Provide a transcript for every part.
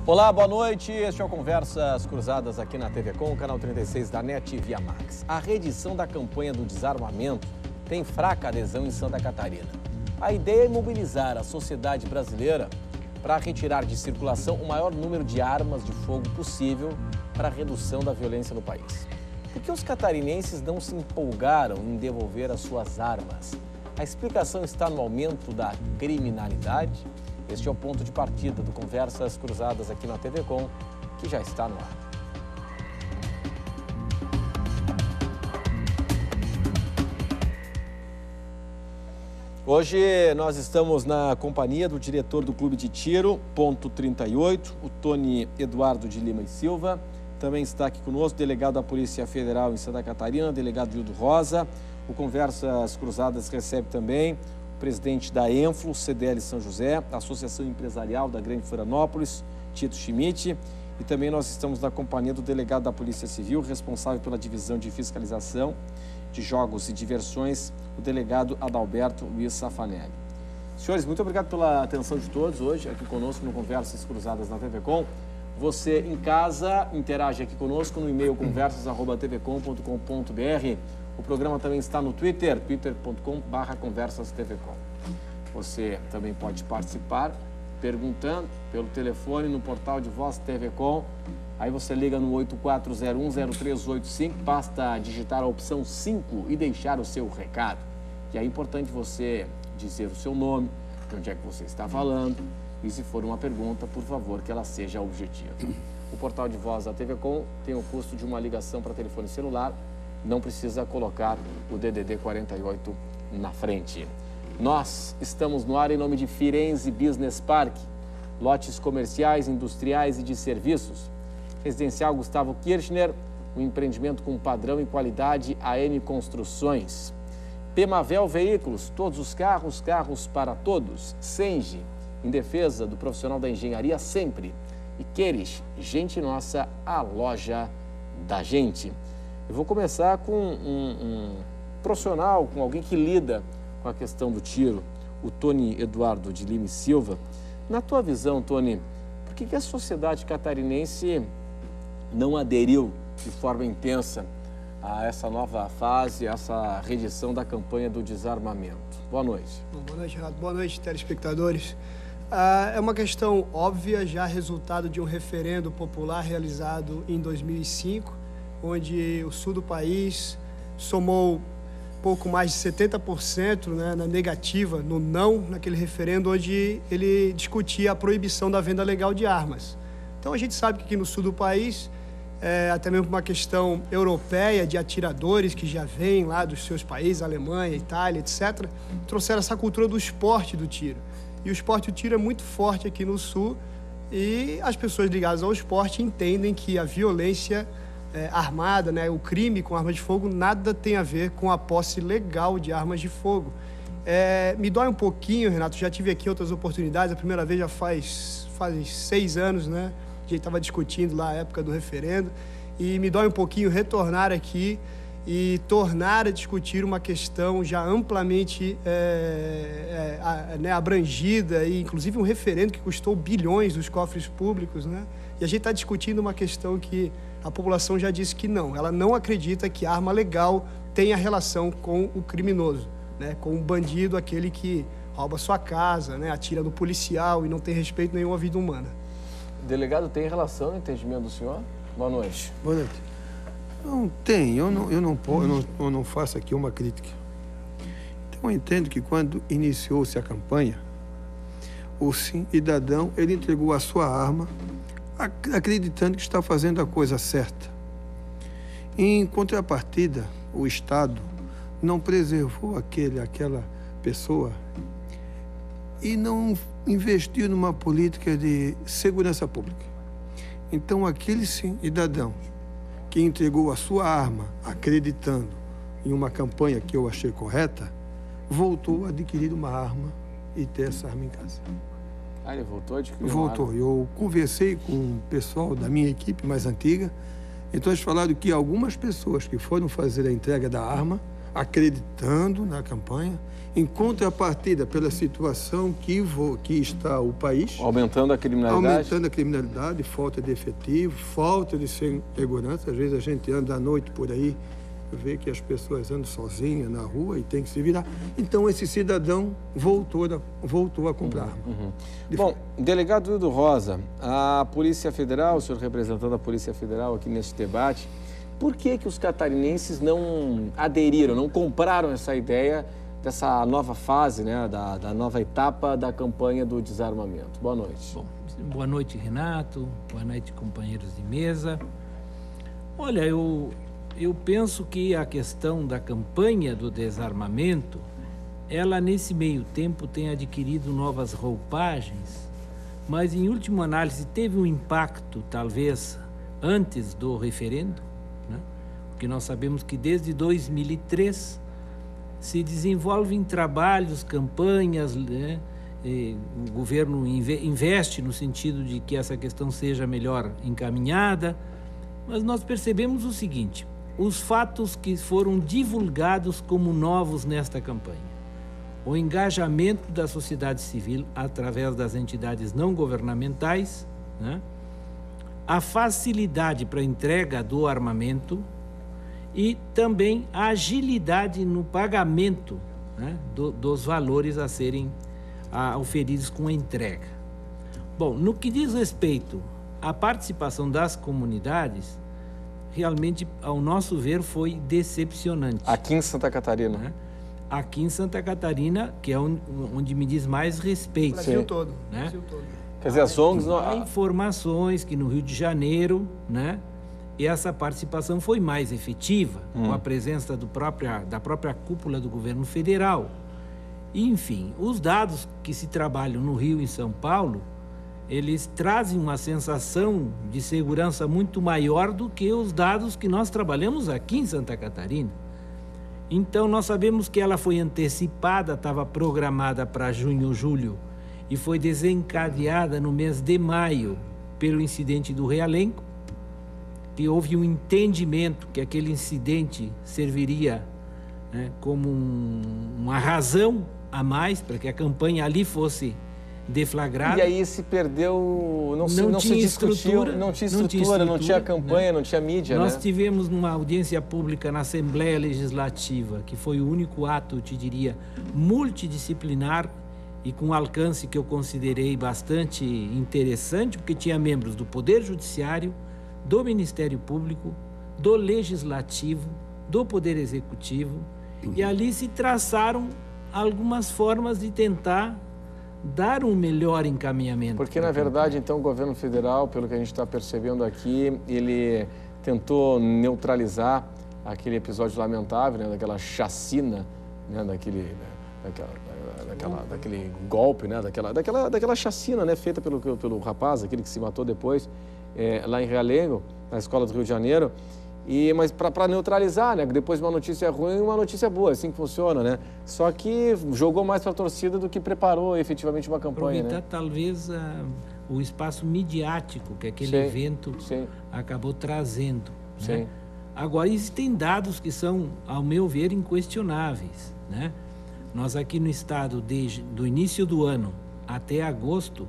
Olá, boa noite. Este é o Conversas Cruzadas aqui na TV Com, canal 36 da NET Via Max. A reedição da campanha do desarmamento tem fraca adesão em Santa Catarina. A ideia é mobilizar a sociedade brasileira para retirar de circulação o maior número de armas de fogo possível para a redução da violência no país. Por que os catarinenses não se empolgaram em devolver as suas armas? A explicação está no aumento da criminalidade? Este é o ponto de partida do Conversas Cruzadas aqui na TV Com, que já está no ar. Hoje nós estamos na companhia do diretor do Clube de Tiro, Ponto 38, o Tony Eduardo de Lima e Silva. Também está aqui conosco o delegado da Polícia Federal em Santa Catarina, o delegado Hildo Rosa. O Conversas Cruzadas recebe também o presidente da ENFLO, CDL São José, a Associação Empresarial da Grande Florianópolis, Tito Schmidt. E também nós estamos na companhia do delegado da Polícia Civil, responsável pela divisão de fiscalização de jogos e diversões, o delegado Adalberto Luiz Safanelli. Senhores, muito obrigado pela atenção de todos hoje aqui conosco no Conversas Cruzadas na TV Com. Você em casa interage aqui conosco no e-mail conversas@tvcom.com.br. O programa também está no Twitter, twitter.com/conversastvcom. Você também pode participar perguntando pelo telefone no portal de voz TV Com. Aí você liga no 84010385, basta digitar a opção 5 e deixar o seu recado. E é importante você dizer o seu nome, de onde é que você está falando, e se for uma pergunta, por favor, que ela seja objetiva. O portal de voz da TV Com tem o custo de uma ligação para telefone celular, não precisa colocar o DDD 48 na frente. Nós estamos no ar em nome de Firenze Business Park, lotes comerciais, industriais e de serviços. Residencial Gustavo Kirchner, um empreendimento com padrão e qualidade AM Construções. Pemavel Veículos, todos os carros, carros para todos. Senge, em defesa do profissional da engenharia sempre. E Queres, gente nossa, a loja da gente. Eu vou começar com um profissional, com alguém que lida com a questão do tiro, o Tony Eduardo de Lima e Silva. Na tua visão, Tony, por que a sociedade catarinense não aderiu de forma intensa a essa nova fase, a essa reedição da campanha do desarmamento? Boa noite. Boa noite, Renato. Boa noite, telespectadores. É uma questão óbvia, já resultado de um referendo popular realizado em 2005, onde o sul do país somou pouco mais de 70%, né, na negativa, no não, naquele referendo onde ele discutia a proibição da venda legal de armas. Então a gente sabe que aqui no sul do país, até mesmo uma questão europeia de atiradores que já vêm lá dos seus países, Alemanha, Itália, etc., trouxeram essa cultura do esporte do tiro. E o esporte do tiro é muito forte aqui no sul e as pessoas ligadas ao esporte entendem que a violência armada, né, o crime com armas de fogo, nada tem a ver com a posse legal de armas de fogo. Me dói um pouquinho, Renato, já tive aqui outras oportunidades, a primeira vez já faz 6 anos, né? A gente estava discutindo lá a época do referendo, e me dói um pouquinho retornar aqui e tornar a discutir uma questão já amplamente abrangida, e inclusive um referendo que custou bilhões dos cofres públicos, né? E a gente está discutindo uma questão que a população já disse que não. Ela não acredita que a arma legal tenha relação com o criminoso, né? Com o bandido, aquele que rouba sua casa, né? Atira no policial e não tem respeito nenhum à vida humana. Delegado, tem relação no entendimento do senhor? Boa noite. Boa noite. Não tem, eu não faço aqui uma crítica. Então eu entendo que quando iniciou-se a campanha, o cidadão, ele entregou a sua arma acreditando que está fazendo a coisa certa. Em contrapartida, o Estado não preservou aquela pessoa e não investiu numa política de segurança pública. Então, aquele cidadão que entregou a sua arma acreditando em uma campanha que eu achei correta, voltou a adquirir uma arma e ter essa arma em casa. Ah, ele voltou a adquirir uma Voltou. arma? Eu conversei com o pessoal da minha equipe mais antiga, então eles falaram que algumas pessoas que foram fazer a entrega da arma acreditando na campanha, em contrapartida pela situação que está o país. Aumentando a criminalidade. Falta de efetivo, falta de segurança. Às vezes a gente anda à noite por aí, vê que as pessoas andam sozinhas na rua e tem que se virar. Então, esse cidadão voltou a comprar. Bom, delegado Hildo Rosa, a Polícia Federal, o senhor representando a Polícia Federal aqui nesse debate, por que os catarinenses não aderiram, não compraram essa ideia dessa nova fase, né, da nova etapa da campanha do desarmamento? Boa noite. Bom, boa noite, Renato. Boa noite, companheiros de mesa. Olha, eu penso que a questão da campanha do desarmamento, ela nesse meio tempo tem adquirido novas roupagens, mas em última análise teve um impacto, talvez, antes do referendo, né? Porque nós sabemos que desde 2003 se desenvolvem trabalhos, campanhas, né? O governo investe no sentido de que essa questão seja melhor encaminhada, mas nós percebemos o seguinte: os fatos que foram divulgados como novos nesta campanha, o engajamento da sociedade civil através das entidades não governamentais, né? A facilidade para a entrega do armamento e também a agilidade no pagamento, né, dos valores a serem oferidos com a entrega. Bom, no que diz respeito à participação das comunidades, realmente, ao nosso ver, foi decepcionante. Aqui em Santa Catarina? Né? Aqui em Santa Catarina, que é onde me diz mais respeito. Brasil todo. Né? Brasil todo. Quer dizer, as ONGs... Há informações que no Rio de Janeiro, né, essa participação foi mais efetiva, com a presença da própria cúpula do governo federal. E, enfim, os dados que se trabalham no Rio e em São Paulo, eles trazem uma sensação de segurança muito maior do que os dados que nós trabalhamos aqui em Santa Catarina. Então, nós sabemos que ela foi antecipada, estava programada para junho ou julho, e foi desencadeada no mês de maio pelo incidente do Realengo, que houve um entendimento que aquele incidente serviria, né, como uma razão a mais para que a campanha ali fosse deflagrada. E aí se perdeu, não se discutiu, não tinha estrutura, não tinha campanha, né? Não tinha mídia. Nós tivemos uma audiência pública na Assembleia Legislativa, que foi o único ato, eu te diria, multidisciplinar e com alcance que eu considerei bastante interessante, porque tinha membros do Poder Judiciário, do Ministério Público, do Legislativo, do Poder Executivo, e ali se traçaram algumas formas de tentar dar um melhor encaminhamento. Porque, na verdade, então, o governo federal, pelo que a gente está percebendo aqui, ele tentou neutralizar aquele episódio lamentável, né, daquela chacina, né, daquele golpe, né, daquela chacina, né, feita pelo rapaz, aquele que se matou depois, lá em Realengo, na escola do Rio de Janeiro. Mas para neutralizar, né? Depois uma notícia ruim e uma notícia boa, assim que funciona, né? Só que jogou mais para a torcida do que preparou efetivamente uma campanha. Aproveitar, né? Talvez o espaço midiático que aquele evento acabou trazendo. Né? Agora, existem dados que são, ao meu ver, inquestionáveis, né? Nós aqui no estado, do início do ano até agosto,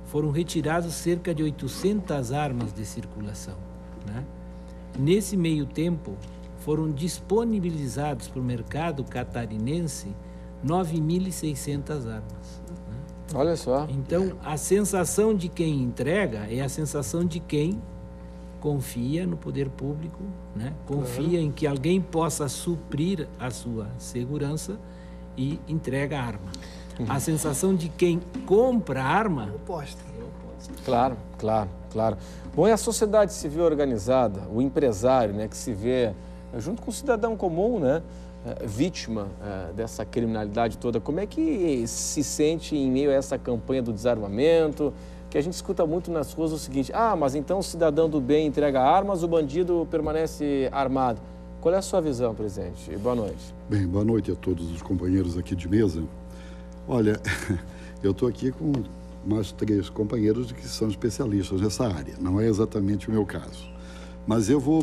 foram retirados cerca de 800 armas de circulação, né? Nesse meio tempo, foram disponibilizados para o mercado catarinense 9.600 armas. Né? Olha só. Então, a sensação de quem entrega é a sensação de quem confia no poder público, né? Confia em que alguém possa suprir a sua segurança e entrega a arma. A sensação de quem compra a arma... Oposta. Claro. Bom, é a sociedade civil organizada, o empresário, né, que se vê junto com o cidadão comum, né, vítima dessa criminalidade toda. Como é que se sente em meio a essa campanha do desarmamento, que a gente escuta muito nas ruas o seguinte: mas então o cidadão do bem entrega armas, o bandido permanece armado. Qual é a sua visão, presidente? Boa noite. Bem, boa noite a todos os companheiros aqui de mesa. Olha, eu estou aqui com mais 3 companheiros que são especialistas nessa área. Não é exatamente o meu caso. Mas eu vou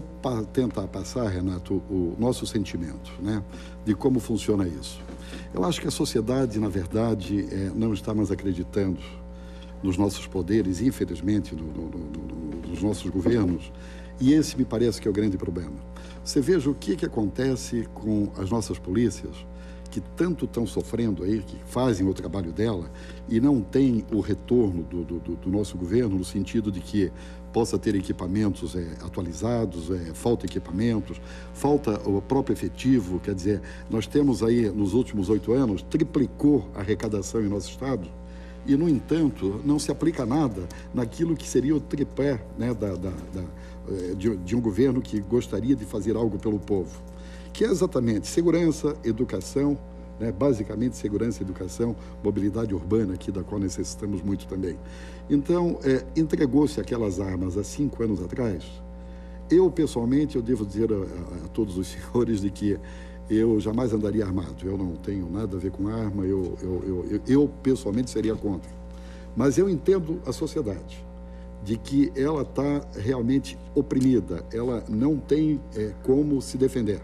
tentar passar, Renato, o nosso sentimento, né, de como funciona isso. Eu acho que a sociedade, na verdade, não está mais acreditando nos nossos poderes, infelizmente, nos nossos governos, e esse me parece que é o grande problema. Você veja o que acontece com as nossas polícias, que tanto estão sofrendo aí, que fazem o trabalho dela e não tem o retorno do nosso governo, no sentido de que possa ter equipamentos atualizados, falta equipamentos, falta o próprio efetivo. Quer dizer, nós temos aí, nos últimos 8 anos, triplicou a arrecadação em nosso estado e, no entanto, não se aplica nada naquilo que seria o tripé, né, de um governo que gostaria de fazer algo pelo povo, que é exatamente segurança, educação, né, basicamente segurança, educação, mobilidade urbana, aqui da qual necessitamos muito também. Então, entregou-se aquelas armas há 5 anos atrás. Eu, pessoalmente, eu devo dizer a todos os senhores de que eu jamais andaria armado. Eu não tenho nada a ver com arma, eu pessoalmente seria contra. Mas eu entendo a sociedade, de que ela está realmente oprimida, ela não tem como se defender.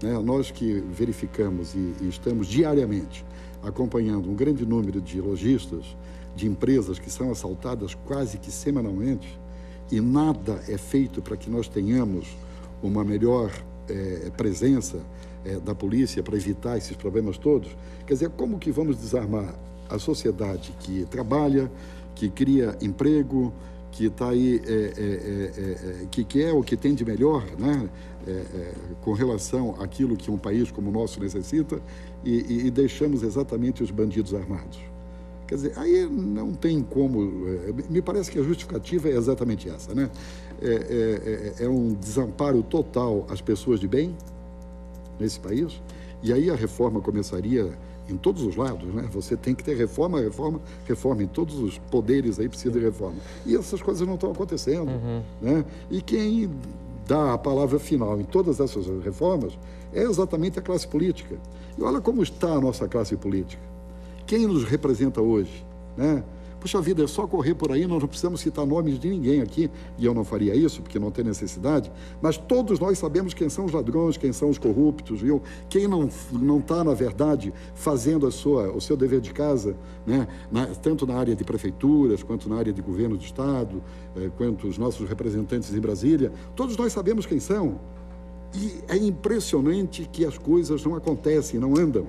Né? Nós que verificamos e estamos diariamente acompanhando um grande número de lojistas, de empresas que são assaltadas quase que semanalmente, e nada é feito para que nós tenhamos uma melhor presença da polícia para evitar esses problemas todos. Quer dizer, como que vamos desarmar a sociedade que trabalha, que cria emprego, que está aí, que é o que tem de melhor, né, com relação àquilo que um país como o nosso necessita, e deixamos exatamente os bandidos armados? Quer dizer, aí não tem como... me parece que a justificativa é exatamente essa, né? É um desamparo total às pessoas de bem nesse país, e aí a reforma começaria em todos os lados, né? Você tem que ter reforma em todos os poderes aí precisa de reforma. E essas coisas não estão acontecendo, né? E quem dá a palavra final em todas essas reformas é exatamente a classe política. E olha como está a nossa classe política. Quem nos representa hoje, né? Puxa vida, é só correr por aí, nós não precisamos citar nomes de ninguém aqui, e eu não faria isso, porque não tem necessidade, mas todos nós sabemos quem são os ladrões, quem são os corruptos, viu? Quem não está, na verdade, fazendo o seu dever de casa, né? Tanto na área de prefeituras, quanto na área de governo do Estado, quanto os nossos representantes em Brasília, todos nós sabemos quem são. E é impressionante que as coisas não acontecem, não andam.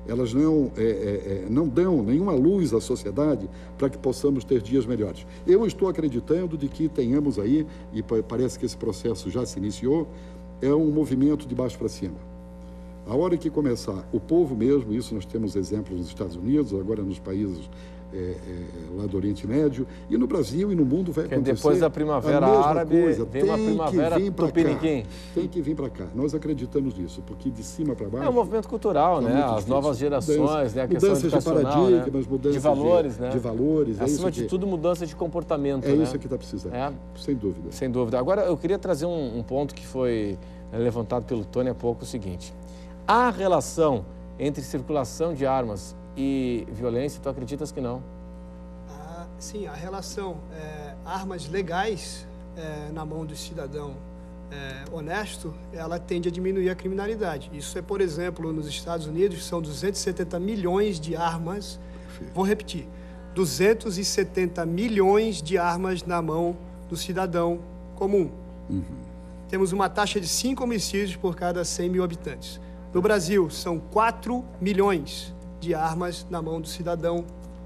Elas não dão nenhuma luz à sociedade para que possamos ter dias melhores. Eu estou acreditando de que tenhamos aí, e parece que esse processo já se iniciou, é um movimento de baixo para cima. A hora que começar, o povo mesmo, isso nós temos exemplos nos Estados Unidos, agora nos países lá do Oriente Médio, e no Brasil e no mundo vai acontecer. Depois da primavera árabe, vem uma primavera tupiniquim. Tem que vir para cá. Nós acreditamos nisso, porque de cima para baixo... É um movimento cultural, né? As novas gerações, né? A questão mudanças de paradigmas, né? mudanças de valores, né? De valores. Acima de tudo, mudança de comportamento, né? É isso que está precisando, sem dúvida. Sem dúvida. Agora, eu queria trazer um ponto que foi levantado pelo Tony há pouco, o seguinte. A relação entre circulação de armas e violência, tu acreditas que não? Sim, a relação armas legais na mão do cidadão honesto, ela tende a diminuir a criminalidade. Isso é, por exemplo, nos Estados Unidos, são 270 milhões de armas, vou repetir, 270 milhões de armas na mão do cidadão comum. Temos uma taxa de 5 homicídios por cada 100 mil habitantes. No Brasil, são 4 milhões de armas na mão do cidadão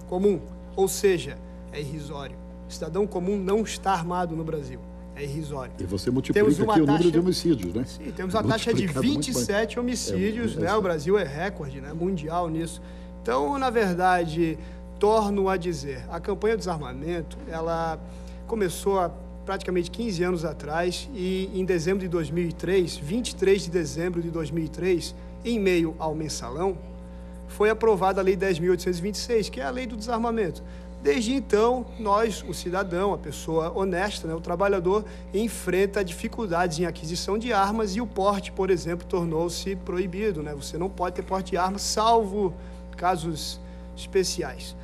comum, ou seja, é irrisório. O cidadão comum não está armado no Brasil, é irrisório. E você multiplica aqui o número de homicídios, né? Sim, temos uma taxa de 27 homicídios, né? O Brasil é recorde, né? Mundial nisso. Então, na verdade, torno a dizer, a campanha do desarmamento, ela começou há praticamente 15 anos atrás e em dezembro de 2003, 23 de dezembro de 2003, em meio ao mensalão, foi aprovada a Lei 10.826, que é a lei do desarmamento. Desde então, nós, o cidadão, a pessoa honesta, né, o trabalhador, enfrenta dificuldades em aquisição de armas e o porte, por exemplo, tornou-se proibido, né? Você não pode ter porte de armas, salvo casos especiais.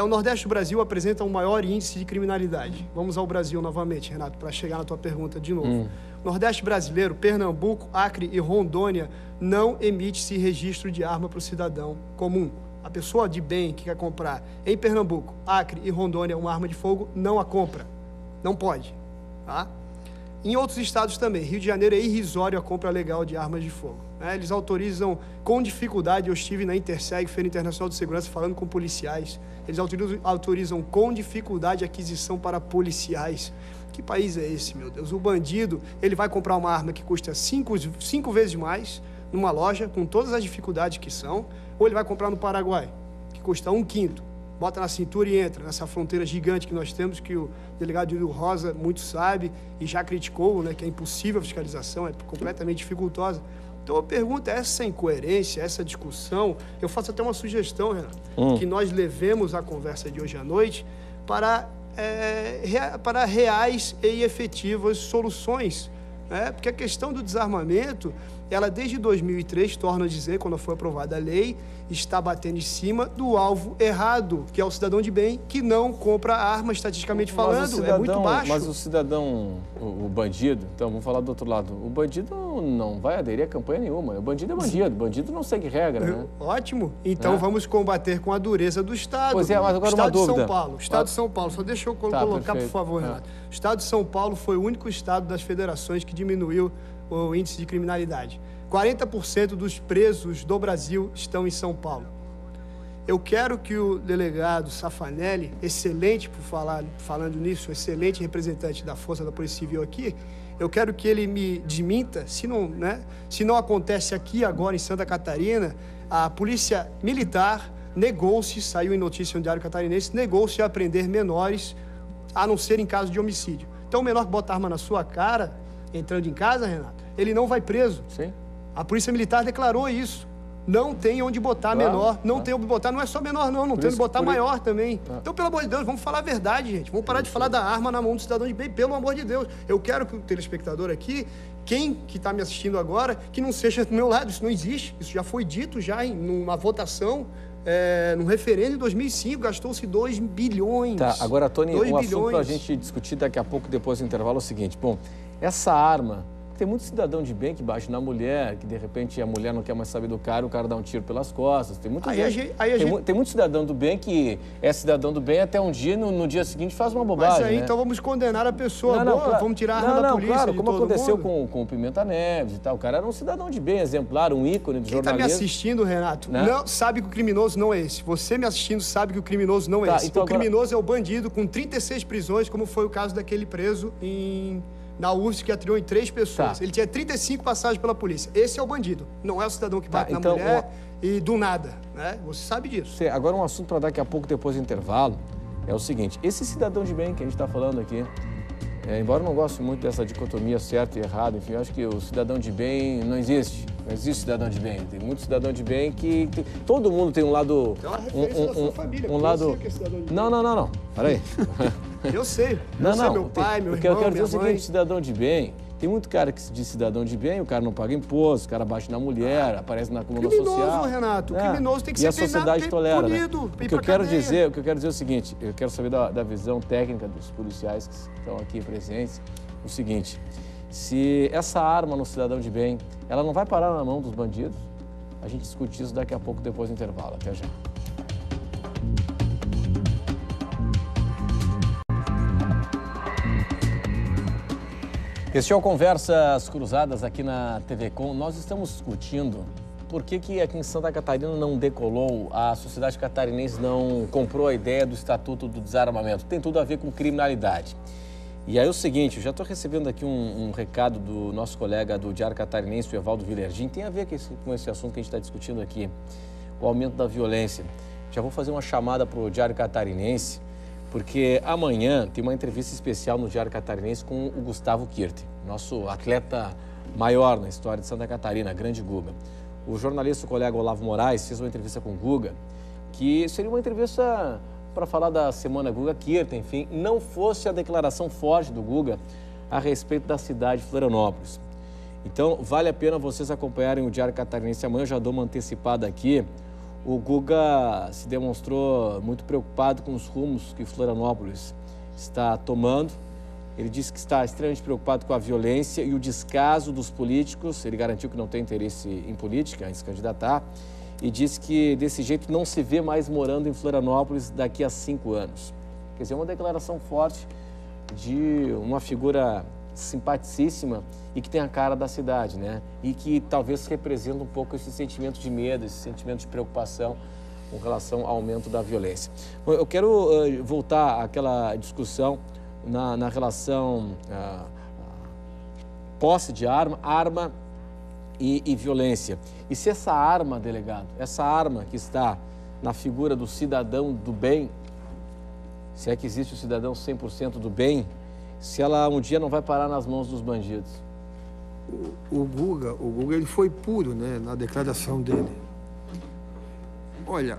O Nordeste do Brasil apresenta um maior índice de criminalidade. Vamos ao Brasil novamente, Renato, para chegar na tua pergunta de novo. Nordeste brasileiro, Pernambuco, Acre e Rondônia, não emite-se registro de arma para o cidadão comum. A pessoa de bem que quer comprar em Pernambuco, Acre e Rondônia uma arma de fogo, não a compra. Não pode. Tá? Em outros estados também, Rio de Janeiro é irrisório a compra legal de armas de fogo. Eles autorizam com dificuldade, eu estive na Interseg, Feira Internacional de Segurança, falando com policiais, eles autorizam com dificuldade a aquisição para policiais. Que país é esse, meu Deus? O bandido, ele vai comprar uma arma que custa cinco vezes mais numa loja, com todas as dificuldades que são, ou ele vai comprar no Paraguai, que custa 1/5. Bota na cintura e entra nessa fronteira gigante que nós temos, que o delegado Yuri Rosa muito sabe e já criticou, né, que é impossível a fiscalização, é completamente dificultosa. Então a pergunta é essa incoerência, essa discussão. Eu faço até uma sugestão, Renato, que nós levemos a conversa de hoje à noite para reais e efetivas soluções. Porque a questão do desarmamento, ela desde 2003, torno a dizer, quando foi aprovada a lei, está batendo em cima do alvo errado, que é o cidadão de bem que não compra arma, estatisticamente falando, é muito baixo. Mas o cidadão, o bandido, então vamos falar do outro lado, o bandido não vai aderir a campanha nenhuma, o bandido é bandido, o bandido não segue regra, né? Ótimo, então vamos combater com a dureza do Estado. Pois é, mas agora Estado uma dúvida. São Paulo, Estado de São Paulo, só deixa eu colocar, perfeito. por favor, Renato. O Estado de São Paulo foi o único estado das federações que diminuiu o índice de criminalidade. 40% dos presos do Brasil estão em São Paulo. Eu quero que o delegado Safanelli, excelente falando nisso, excelente representante da Força da Polícia Civil aqui, eu quero que ele me desminta, se não acontece aqui agora em Santa Catarina, a Polícia Militar negou-se, saiu em notícia no Diário Catarinense, negou-se a prender menores, a não ser em caso de homicídio. Então o menor que bota arma na sua cara, entrando em casa, Renato, ele não vai preso. Sim. A Polícia Militar declarou isso. Não tem onde botar menor, não tem onde botar, não é só menor não tem onde botar maior também. Então, pelo amor de Deus, vamos falar a verdade, gente. Vamos parar de falar da arma na mão do cidadão de bem, pelo amor de Deus. Eu quero que o telespectador aqui, quem que está me assistindo agora, que não seja do meu lado, isso não existe. Isso já foi dito numa votação, num referendo em 2005, gastou-se 2 bilhões. Tá, agora, Tony, um assunto para a gente discutir daqui a pouco, depois do intervalo, é o seguinte. Bom, essa arma... Tem muito cidadão de bem que bate na mulher, que de repente a mulher não quer mais saber do cara, o cara dá um tiro pelas costas. Tem muita gente. Tem muito cidadão do bem que é cidadão do bem até um dia, no dia seguinte faz uma bobagem. Mas aí, né? Então vamos condenar a pessoa, vamos tirar a arma da polícia. Claro, como aconteceu com o Pimenta Neves e tal. O cara era um cidadão de bem, exemplar, um ícone do jornalismo. Quem está me assistindo, Renato, não sabe que o criminoso não é esse. Você me assistindo sabe que o criminoso não é esse. Então, o criminoso é o bandido com 36 prisões, como foi o caso daquele preso na UFSC, que atirou em 3 pessoas. Ele tinha 35 passagens pela polícia. Esse é o bandido. Não é o cidadão que bate na mulher e do nada, né? Você sabe disso. Agora um assunto para daqui a pouco, depois do intervalo, é o seguinte. Esse cidadão de bem que a gente está falando aqui, embora eu não goste muito dessa dicotomia certo e errado, enfim, eu acho que o cidadão de bem não existe. Não existe cidadão de bem. Tem muito cidadão de bem que... Todo mundo tem um lado... É uma referência da sua família. Lado... Que é cidadão de bem. Não. Peraí. Eu sei. Não. Meu pai, meu irmão, porque eu quero dizer o mãe. seguinte, cidadão de bem... Tem muito cara que se diz cidadão de bem, o cara não paga imposto, o cara bate na mulher, aparece na coluna social. Criminoso, Renato. Criminoso tem que ser E a sociedade tolera, punido, né? O que eu quero dizer é o seguinte, eu quero saber da visão técnica dos policiais que estão aqui presentes, o seguinte, se essa arma no cidadão de bem, ela não vai parar na mão dos bandidos, a gente discute isso daqui a pouco, depois do intervalo. Até já. Este é o Conversas Cruzadas aqui na TV Com. Nós estamos discutindo por que aqui em Santa Catarina não decolou, a sociedade catarinense não comprou a ideia do Estatuto do Desarmamento. Tem tudo a ver com criminalidade. E aí é o seguinte, eu já estou recebendo aqui um recado do nosso colega do Diário Catarinense, o Evaldo Vilerdim, tem a ver com esse assunto que a gente está discutindo aqui, o aumento da violência. Já vou fazer uma chamada para o Diário Catarinense, porque amanhã tem uma entrevista especial no Diário Catarinense com o Gustavo Kirten, nosso atleta maior na história de Santa Catarina, grande Guga. O jornalista, o colega Olavo Moraes, fez uma entrevista com o Guga, que seria uma entrevista para falar da Semana Guga Kirten, enfim, não fosse a declaração forte do Guga a respeito da cidade de Florianópolis. Então, vale a pena vocês acompanharem o Diário Catarinense amanhã, eu já dou uma antecipada aqui. O Guga se demonstrou muito preocupado com os rumos que Florianópolis está tomando. Ele disse que está extremamente preocupado com a violência e o descaso dos políticos. Ele garantiu que não tem interesse em política, em se candidatar. E disse que desse jeito não se vê mais morando em Florianópolis daqui a 5 anos. Quer dizer, uma declaração forte de uma figura simpaticíssima e que tem a cara da cidade, né? E que talvez representa um pouco esse sentimento de medo, esse sentimento de preocupação com relação ao aumento da violência. Eu quero voltar àquela discussão na relação posse de arma e violência. E se essa arma, delegado, essa arma que está na figura do cidadão do bem, se é que existe o cidadão 100% do bem, se ela um dia não vai parar nas mãos dos bandidos? O Guga ele foi puro, né, na declaração dele. Olha,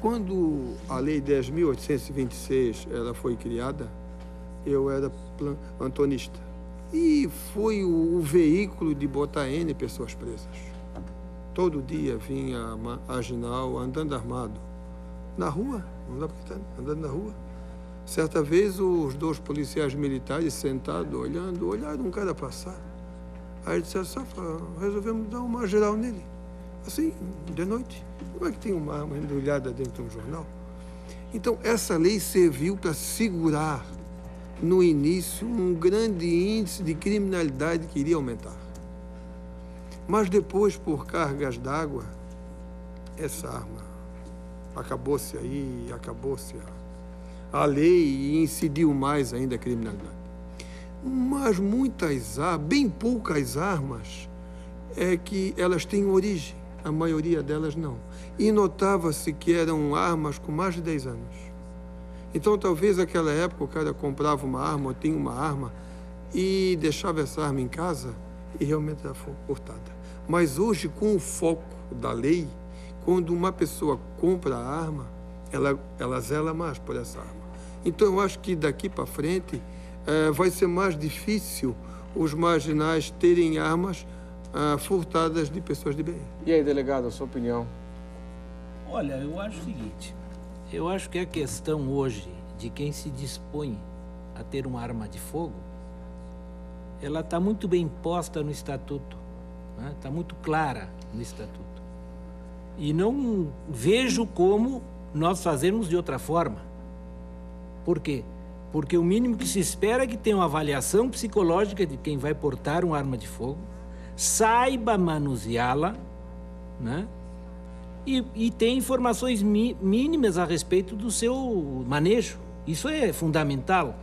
quando a Lei 10.826 ela foi criada, eu era antonista. E foi o veículo de botar N pessoas presas. Todo dia vinha a marginal andando armado. Na rua, andando na rua. Certa vez, os 2 policiais militares sentados, olharam um cara passar. Aí disseram, resolvemos dar uma geral nele. Assim, de noite. Como é que tem uma arma embrulhada dentro de um jornal? Então, essa lei serviu para segurar, no início, um grande índice de criminalidade que iria aumentar. Mas depois, por cargas d'água, essa arma acabou-se a lei e incidiu mais ainda a criminalidade. Mas bem poucas armas é que elas têm origem, a maioria delas não. E notava-se que eram armas com mais de 10 anos. Então, talvez naquela época o cara comprava uma arma ou tinha uma arma e deixava essa arma em casa e realmente ela foi furtada. Mas hoje, com o foco da lei, quando uma pessoa compra a arma, ela zela mais por essa arma. Então, eu acho que daqui para frente vai ser mais difícil os marginais terem armas furtadas de pessoas de bem. E aí, delegado, a sua opinião? Olha, eu acho o seguinte, eu acho que a questão hoje de quem se dispõe a ter uma arma de fogo, ela está muito bem posta no Estatuto, né? Está muito clara no Estatuto. E não vejo como nós fazermos de outra forma. Por quê? Porque o mínimo que se espera é que tenha uma avaliação psicológica de quem vai portar uma arma de fogo, saiba manuseá-la, né? E tem informações mínimas a respeito do seu manejo. Isso é fundamental.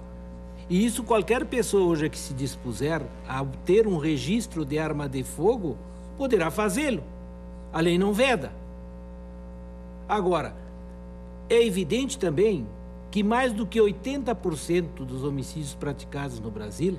E isso qualquer pessoa hoje que se dispuser a ter um registro de arma de fogo poderá fazê-lo. A lei não veda. Agora, é evidente também que mais do que 80% dos homicídios praticados no Brasil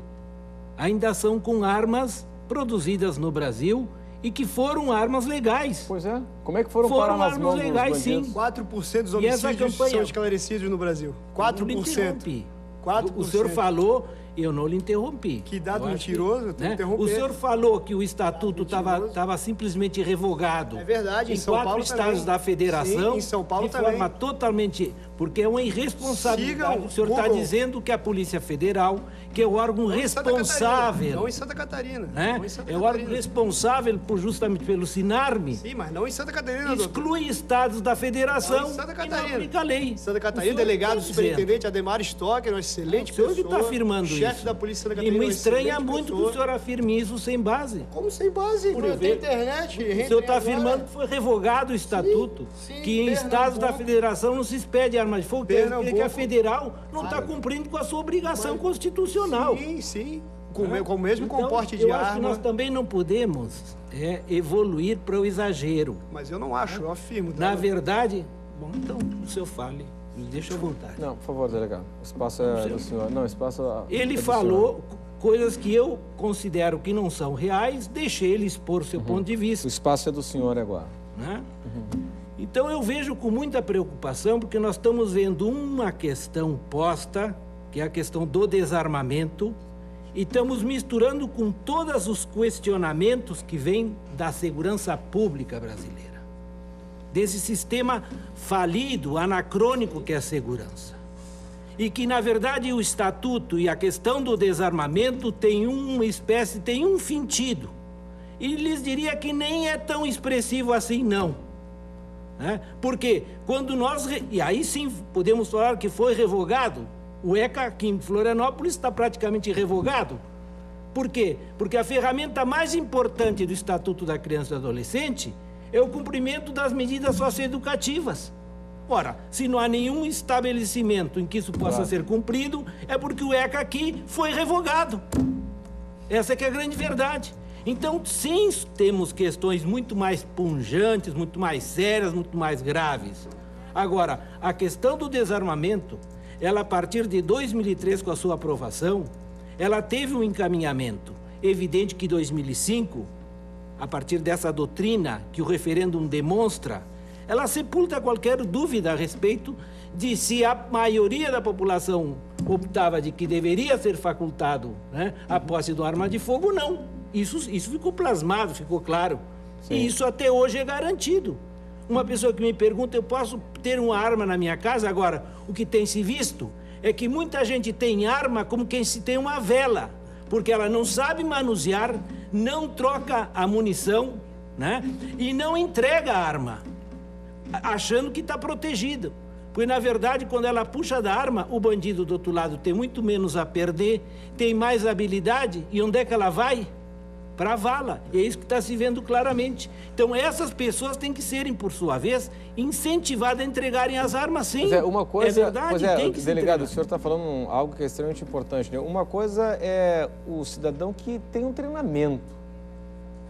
ainda são com armas produzidas no Brasil e que foram armas legais. Pois é. Como é que foram parar nas mãos dos bandidos? Sim. 4% dos homicídios são esclarecidos no Brasil. 4%. 4%. O senhor falou, eu não lhe interrompi. Que dado mentiroso, eu tenho que interromper. O senhor falou que o estatuto estava simplesmente revogado. É verdade, em São 4 Paulo estados também. da federação. Sim, em São Paulo de também. forma totalmente... Porque é uma irresponsabilidade. O senhor está dizendo que a Polícia Federal, que é o órgão responsável... Não em Santa Catarina. Né? Não em Santa é o Catarina. órgão responsável justamente pelo SINARME. Sim, mas não em Santa Catarina. Exclui estados da federação Não em Santa Catarina. e não aplica a lei. Santa Catarina, O senhor delegado está superintendente Ademar Stocker, uma excelente pessoa. O senhor que está afirmando isso. Chefe da Polícia de Santa Catarina. E me estranha excelente muito pessoa. que o senhor afirme isso sem base. Como sem base? Por Tem ver- internet. O senhor está afirmando que foi revogado o estatuto, sim, que em estados da Pernambuco. federação não se expede arma de fogo, quer dizer que a Pernambuco. federal não está cumprindo com a sua obrigação constitucional. Sim, sim. Com o mesmo Então, comporte de eu acho que arma. nós também não podemos evoluir para o exagero. Mas eu não acho, eu afirmo. Na tá? verdade, bom, então o senhor fale, me deixa à vontade. Não, por favor, delegado. O espaço é do senhor. Não, o espaço é Ele do falou coisas que eu considero que não são reais, deixei ele expor seu ponto de senhor. vista. O espaço é do senhor agora. Né? Então eu vejo com muita preocupação, porque nós estamos vendo uma questão posta, que é a questão do desarmamento, e estamos misturando com todos os questionamentos que vêm da segurança pública brasileira. desse sistema falido, anacrônico que é a segurança. E que, na verdade, o Estatuto e a questão do desarmamento tem um sentido. E lhes diria que nem é tão expressivo assim, não. Porque quando nós... E aí sim podemos falar que foi revogado. O ECA aqui em Florianópolis está praticamente revogado. Por quê? Porque a ferramenta mais importante do Estatuto da Criança e do Adolescente é o cumprimento das medidas socioeducativas. Ora, se não há nenhum estabelecimento em que isso possa ser cumprido, é porque o ECA aqui foi revogado. Essa que é a grande verdade. Então, sim, temos questões muito mais punjantes, muito mais sérias, muito mais graves. Agora, a questão do desarmamento, ela, a partir de 2003, com a sua aprovação, ela teve um encaminhamento. Evidente que 2005, a partir dessa doutrina que o referêndum demonstra, ela sepulta qualquer dúvida a respeito de se a maioria da população optava de que deveria ser facultado, a posse de uma arma de fogo ou não. Isso ficou plasmado, ficou claro. Sim. E isso até hoje é garantido. Uma pessoa que me pergunta, eu posso ter uma arma na minha casa? Agora, o que tem se visto é que muita gente tem arma como quem se tem uma vela, porque ela não sabe manusear, não troca a munição, e não entrega a arma, achando que está protegido. Porque, na verdade, quando ela puxa da arma, o bandido do outro lado tem muito menos a perder, tem mais habilidade, e onde é que ela vai? Para a vala. E é isso que está se vendo claramente. Então, essas pessoas têm que serem, por sua vez, incentivadas a entregarem as armas, sim. Uma coisa, é verdade, tem que delegado, o senhor está falando algo que é extremamente importante, Uma coisa é o cidadão que tem um treinamento,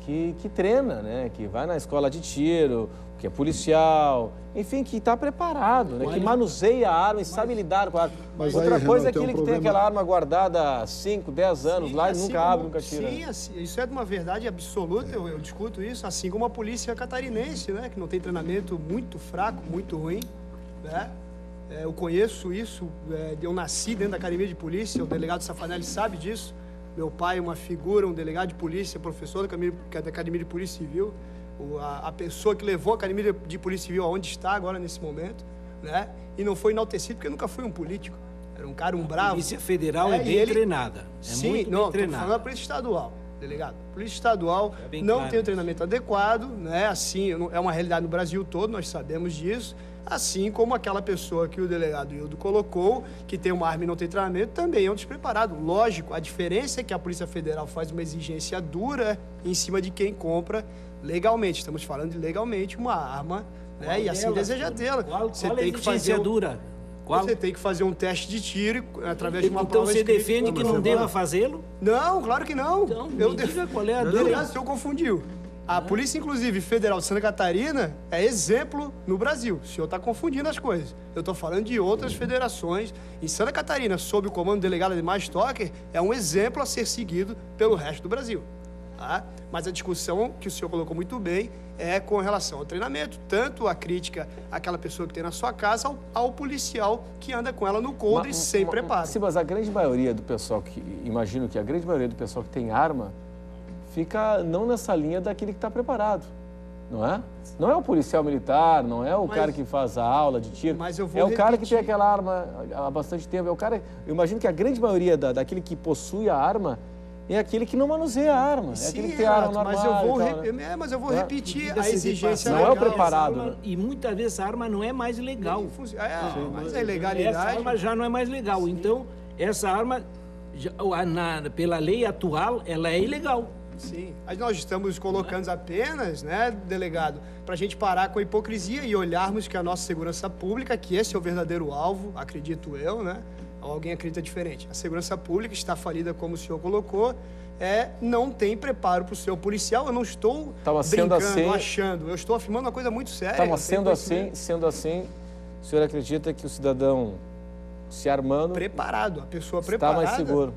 que treina, que vai na escola de tiro, que é policial, enfim, que está preparado, que manuseia a arma e sabe lidar com a arma. Mas outra aí, coisa é Renan, aquele que tem aquela arma guardada há 5, 10 anos lá e nunca abre, nunca tira. Sim, assim, isso é de uma verdade absoluta, eu discuto isso, assim como a polícia catarinense, que não tem treinamento, muito fraco, muito ruim, eu conheço isso, eu nasci dentro da academia de polícia, o delegado Safanelli sabe disso. Meu pai é uma figura, um delegado de polícia, professor da academia de polícia civil, a pessoa que levou a academia de polícia civil aonde está agora nesse momento, e não foi enaltecido porque nunca foi um político, era um cara, um bravo. A Polícia Federal é bem treinada, sim, muito não, bem treinada. Falando da Polícia Estadual, delegado. A Polícia Estadual não tem o treinamento adequado, assim, é uma realidade no Brasil todo, nós sabemos disso, assim como aquela pessoa que o delegado Hildo colocou, que tem uma arma e não tem treinamento, também é um despreparado. Lógico, a diferença é que a Polícia Federal faz uma exigência dura em cima de quem compra legalmente. Estamos falando de legalmente uma arma, e assim deseja tê-la. Você tem que fazer dura. Você tem que fazer um teste de tiro através de uma prova. Então você defende que não deva fazê-lo? Não, claro que não. Então, me diga qual é a dúvida. Delegado, o senhor confundiu. A Polícia, inclusive, Federal de Santa Catarina é exemplo no Brasil. O senhor está confundindo as coisas. Eu estou falando de outras federações. Em Santa Catarina, sob o comando do delegado Ademar Stocker, é um exemplo a ser seguido pelo resto do Brasil. Mas a discussão que o senhor colocou muito bem é com relação ao treinamento, tanto a crítica àquela pessoa que tem na sua casa, ao policial que anda com ela no coldre sem preparo. Sim, mas a grande maioria do pessoal imagino que a grande maioria do pessoal que tem arma fica não nessa linha daquele que está preparado, não é? Não é o policial militar, não é o cara que faz a aula de tiro, é o cara que tem aquela arma há bastante tempo, é o cara, eu imagino que a grande maioria daquele que possui a arma é aquele que não manuseia a arma, é aquele que tem a arma normal. Mas eu vou repetir a exigência não legal. Não é o preparado. E muitas vezes a arma não é mais legal. Mas a ilegalidade... Essa arma já não é mais legal, então essa arma, pela lei atual, ela é ilegal. Sim, mas nós estamos colocando apenas, delegado, para a gente parar com a hipocrisia e olharmos que a nossa segurança pública, que esse é o verdadeiro alvo, acredito eu, ou alguém acredita diferente. A segurança pública está falida, como o senhor colocou, não tem preparo para o seu policial. Eu não estou brincando, achando, eu estou afirmando uma coisa muito séria. Sendo assim, o senhor acredita que o cidadão se armando... Preparado, a pessoa preparada... Está mais seguro.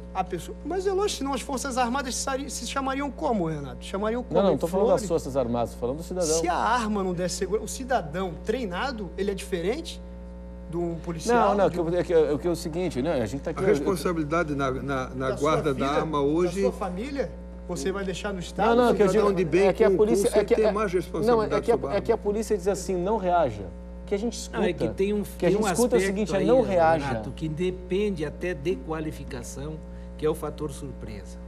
Mas é lógico, senão as Forças Armadas se chamariam como, Renato? Chamariam como? Não estou falando das Forças Armadas, estou falando do cidadão. Se a arma não der segurança, o cidadão treinado, ele é diferente de um policial? Não, é o seguinte, a gente está aqui... A responsabilidade na guarda da arma hoje... Da sua família? Você vai deixar no Estado? Não, que eu digo, de bem é que a polícia tem mais responsabilidade é que a polícia diz assim, não reaja. Que a gente escuta. É que tem um, que a gente escuta é o seguinte, aí, não reaja. Renato, que depende até de qualificação, que é o fator surpresa.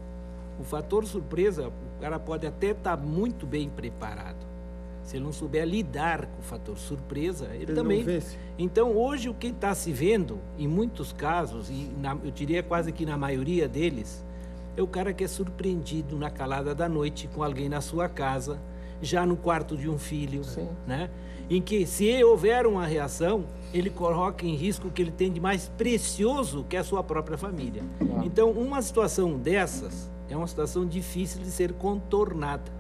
O fator surpresa, o cara pode até estar muito bem preparado. Se ele não souber lidar com o fator surpresa, ele também... não vence. Então, hoje, o que está se vendo, em muitos casos, e eu diria quase que na maioria deles, é o cara que é surpreendido na calada da noite com alguém na sua casa, já no quarto de um filho, né? Em que, se houver uma reação, ele coloca em risco o que ele tem de mais precioso, que é a sua própria família. Então, uma situação dessas é uma situação difícil de ser contornada.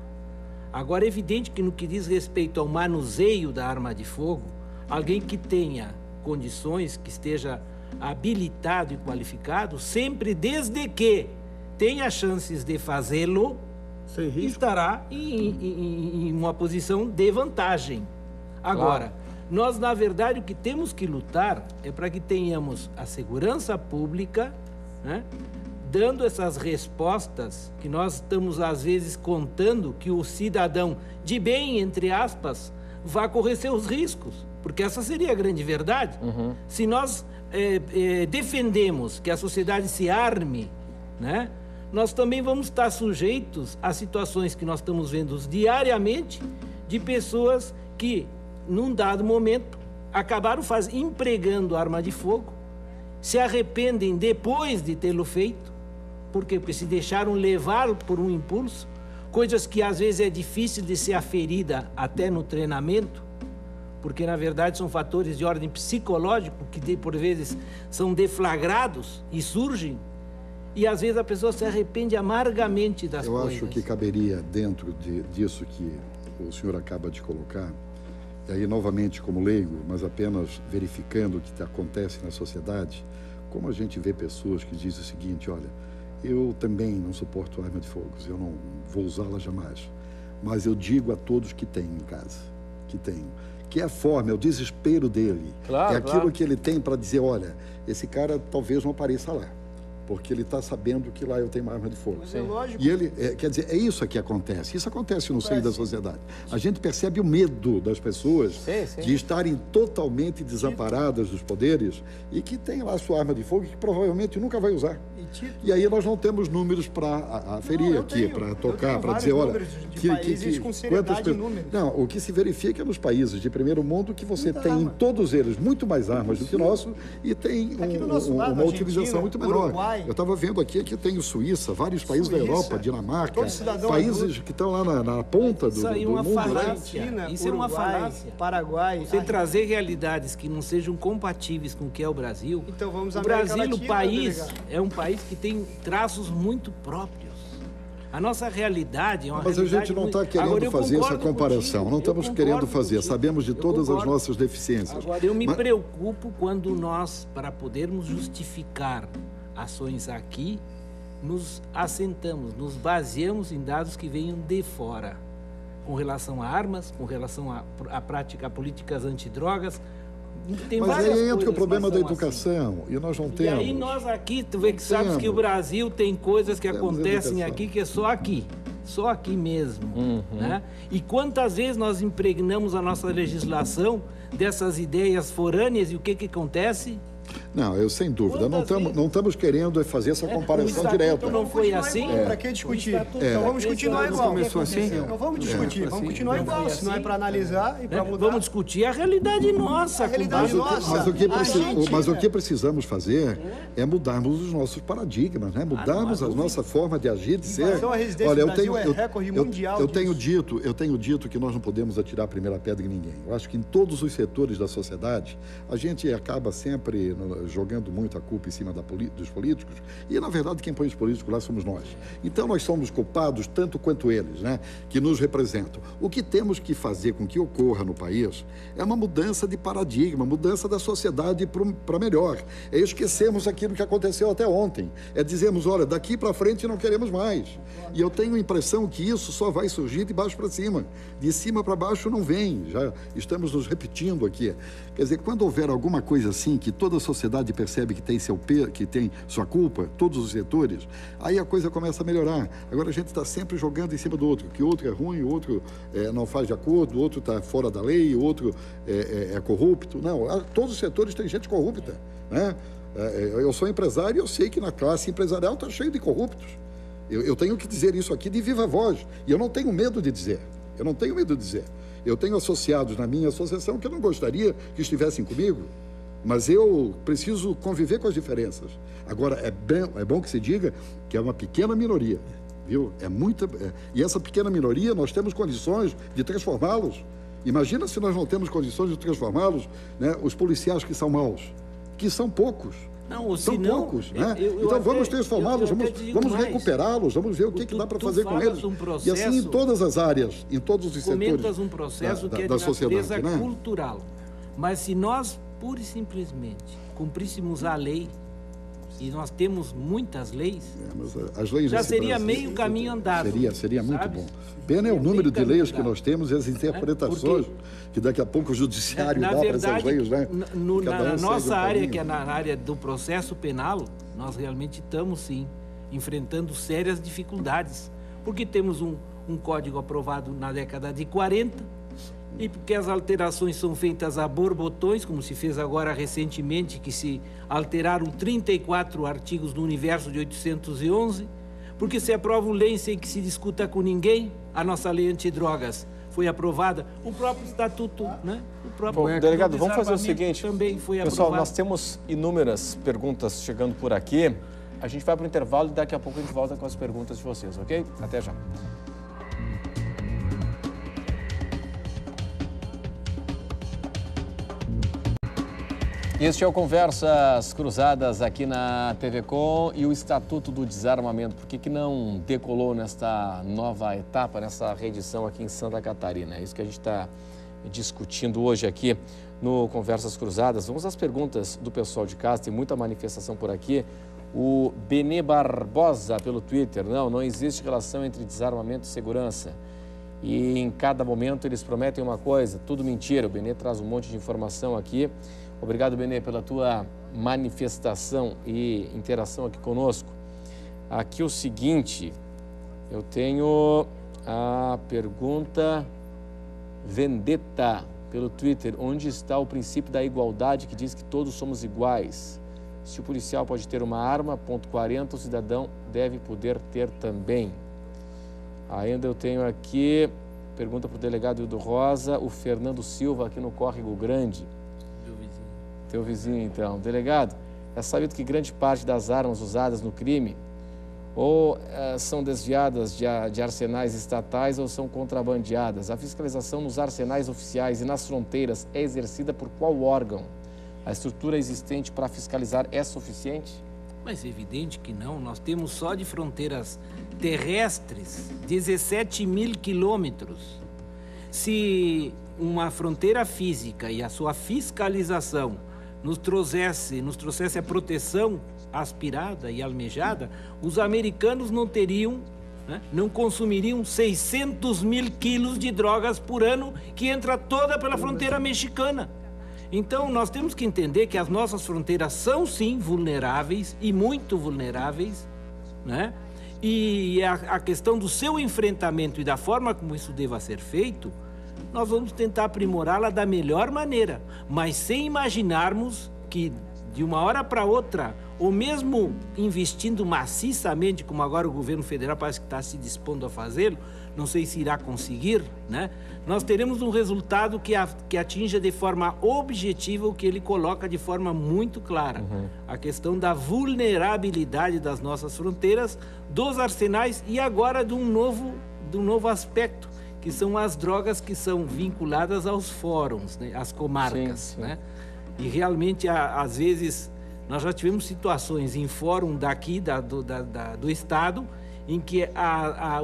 Agora, é evidente que no que diz respeito ao manuseio da arma de fogo, alguém que tenha condições, que esteja habilitado e qualificado, sempre desde que tenha chances de fazê-lo, estará em uma posição de vantagem. Agora, nós, na verdade, o que temos que lutar é para que tenhamos a segurança pública, né, dando essas respostas que nós estamos, às vezes, contando que o cidadão de bem, entre aspas, vai correr seus riscos, porque essa seria a grande verdade. Se nós defendemos que a sociedade se arme, né, nós também vamos estar sujeitos a situações que nós estamos vendo diariamente de pessoas que, num dado momento, acabaram empregando arma de fogo, se arrependem depois de tê-lo feito. Por quê? Porque se deixaram levar por um impulso, coisas que às vezes é difícil de ser aferida até no treinamento, porque na verdade são fatores de ordem psicológico que por vezes são deflagrados e surgem, e às vezes a pessoa se arrepende amargamente das coisas. Eu acho que caberia dentro disso que o senhor acaba de colocar, e aí novamente como leigo, mas apenas verificando o que acontece na sociedade, como a gente vê pessoas que dizem o seguinte, olha, eu também não suporto arma de fogo, eu não vou usá-la jamais, mas eu digo a todos que têm em casa, que é a forma, é o desespero dele, é aquilo que ele tem para dizer, olha, esse cara talvez não apareça lá, porque ele está sabendo que lá eu tenho uma arma de fogo. Mas é lógico. E ele, quer dizer, é isso que acontece. Isso acontece no seio da sociedade. A gente percebe o medo das pessoas de estarem totalmente desamparadas dos poderes e que tem lá a sua arma de fogo e que provavelmente nunca vai usar. E aí nós não temos números para aferir aqui, para tocar, para dizer, olha, Não, o que se verifica nos países de primeiro mundo que você tem em todos eles muito mais armas do que o nosso e tem uma utilização muito menor. Eu estava vendo aqui que tem Suíça, vários países da Europa, Dinamarca, países que estão lá na ponta do mundo. Falácia. Isso é uma falácia. Paraguai. Você trazer realidades que não sejam compatíveis com o que é o Brasil. Então vamos o Brasil, o país, é um país que tem traços muito próprios. A nossa realidade é uma realidade... Mas a gente não está querendo fazer essa comparação, não estamos querendo fazer, sabemos de todas as nossas deficiências. Agora, eu me preocupo quando nós, para podermos justificar ações aqui, nos assentamos, nos baseamos em dados que venham de fora, com relação a armas, com relação à prática, a políticas antidrogas. Tem mas aí entra o problema da educação, assim. E nós não temos. E aí nós aqui, tu vê que sabes que o Brasil tem coisas que acontecem aqui que é só aqui mesmo. Né? E quantas vezes nós impregnamos a nossa legislação dessas ideias forâneas e o que acontece? Não, eu sem dúvida, não estamos querendo fazer essa comparação direta. Não foi assim? Para que discutir? Então vamos continuar igual. Começou assim? Então vamos discutir, vamos continuar igual, se não é para analisar e para mudar. Vamos discutir a realidade nossa. A realidade nossa. Mas o que precisamos fazer é mudarmos os nossos paradigmas, né? Mudarmos a nossa forma de agir, de ser. Olha, eu tenho recorde mundial. Eu tenho dito que nós não podemos atirar a primeira pedra em ninguém. Eu acho que em todos os setores da sociedade a gente acaba sempre jogando muito a culpa em cima dos políticos e, na verdade, quem põe os políticos lá somos nós. Então, nós somos culpados tanto quanto eles, né, que nos representam. O que temos que fazer com que ocorra no país é uma mudança de paradigma, mudança da sociedade para melhor. É esquecermos aquilo que aconteceu até ontem. É dizermos, olha, daqui para frente não queremos mais. E eu tenho a impressão que isso só vai surgir de baixo para cima. De cima para baixo não vem. Já estamos nos repetindo aqui. Quer dizer, quando houver alguma coisa assim que toda a sociedade sociedade percebe que tem sua culpa, todos os setores, aí a coisa começa a melhorar. Agora a gente está sempre jogando em cima do outro, que o outro é ruim, o outro não faz de acordo, o outro está fora da lei, o outro é corrupto. Não, todos os setores têm gente corrupta, né? Eu sou empresário e eu sei que na classe empresarial está cheio de corruptos. Eu tenho que dizer isso aqui de viva voz. E eu não tenho medo de dizer. Eu não tenho medo de dizer. Eu tenho associados na minha associação que eu não gostaria que estivessem comigo. Mas eu preciso conviver com as diferenças. Agora, é bom que se diga que é uma pequena minoria. Viu? E essa pequena minoria, nós temos condições de transformá-los. Imagina se nós não temos condições de transformá-los, né? Os policiais que são maus, que são poucos. Não, são poucos, né? Então vamos transformá-los, vamos recuperá-los, vamos ver o que dá para fazer com eles. E assim em todas as áreas, em todos os setores comentas um processo que é de natureza cultural. Mas se nós, pura e simplesmente, cumpríssemos a lei, e nós temos muitas leis, mas as leis já seria meio caminho andado. Seria muito bom. Pena é o número de leis que nós temos e as interpretações que daqui a pouco o judiciário dá para essas leis, né? Na nossa área, que é na área do processo penal, nós realmente estamos, sim, enfrentando sérias dificuldades, porque temos um código aprovado na década de 40, e porque as alterações são feitas a borbotões, como se fez agora recentemente, que se alteraram 34 artigos no universo de 811, porque se aprovam leis sem que se discuta com ninguém. A nossa lei antidrogas foi aprovada, o próprio estatuto, né? O próprio delegado, vamos fazer o seguinte, também foi pessoal, aprovado. nós temos inúmeras perguntas chegando por aqui, a gente vai para o intervalo e daqui a pouco a gente volta com as perguntas de vocês, ok? Até já. Este é o Conversas Cruzadas aqui na TV Com e o Estatuto do Desarmamento. Por que não decolou nesta nova etapa, nessa reedição aqui em Santa Catarina? É isso que a gente está discutindo hoje aqui no Conversas Cruzadas. Vamos às perguntas do pessoal de casa, tem muita manifestação por aqui. O Benê Barbosa pelo Twitter, não existe relação entre desarmamento e segurança. E em cada momento eles prometem uma coisa, tudo mentira. O Benê traz um monte de informação aqui. Obrigado, Benê, pela tua manifestação e interação aqui conosco. Aqui o seguinte, eu tenho a pergunta Vendetta pelo Twitter. Onde está o princípio da igualdade que diz que todos somos iguais? Se o policial pode ter uma arma, ponto 40, o cidadão deve poder ter também. Ainda eu tenho aqui, pergunta para o delegado Hildo Rosa, o Fernando Silva aqui no Córrego Grande. Teu vizinho, então. Delegado, é sabido que grande parte das armas usadas no crime ou são desviadas de arsenais estatais ou são contrabandeadas. A fiscalização nos arsenais oficiais e nas fronteiras é exercida por qual órgão? A estrutura existente para fiscalizar é suficiente? Mas é evidente que não. Nós temos só de fronteiras terrestres 17 mil quilômetros. Se uma fronteira física e a sua fiscalização nos trouxesse a proteção aspirada e almejada, os americanos não teriam, né, não consumiriam 600 mil quilos de drogas por ano, que entra toda pela fronteira mexicana. Então, nós temos que entender que as nossas fronteiras são, sim, vulneráveis e muito vulneráveis, né? E a questão do seu enfrentamento e da forma como isso deva ser feito, nós vamos tentar aprimorá-la da melhor maneira, mas sem imaginarmos que de uma hora para outra, ou mesmo investindo maciçamente, como agora o governo federal parece que está se dispondo a fazê-lo, não sei se irá conseguir, né? Nós teremos um resultado que atinja de forma objetiva o que ele coloca de forma muito clara. A questão da vulnerabilidade das nossas fronteiras, dos arsenais e agora de um novo aspecto, que são as drogas que são vinculadas aos fóruns, né? Às comarcas, sim. Né? E realmente, às vezes, nós já tivemos situações em fórum daqui, do Estado, em que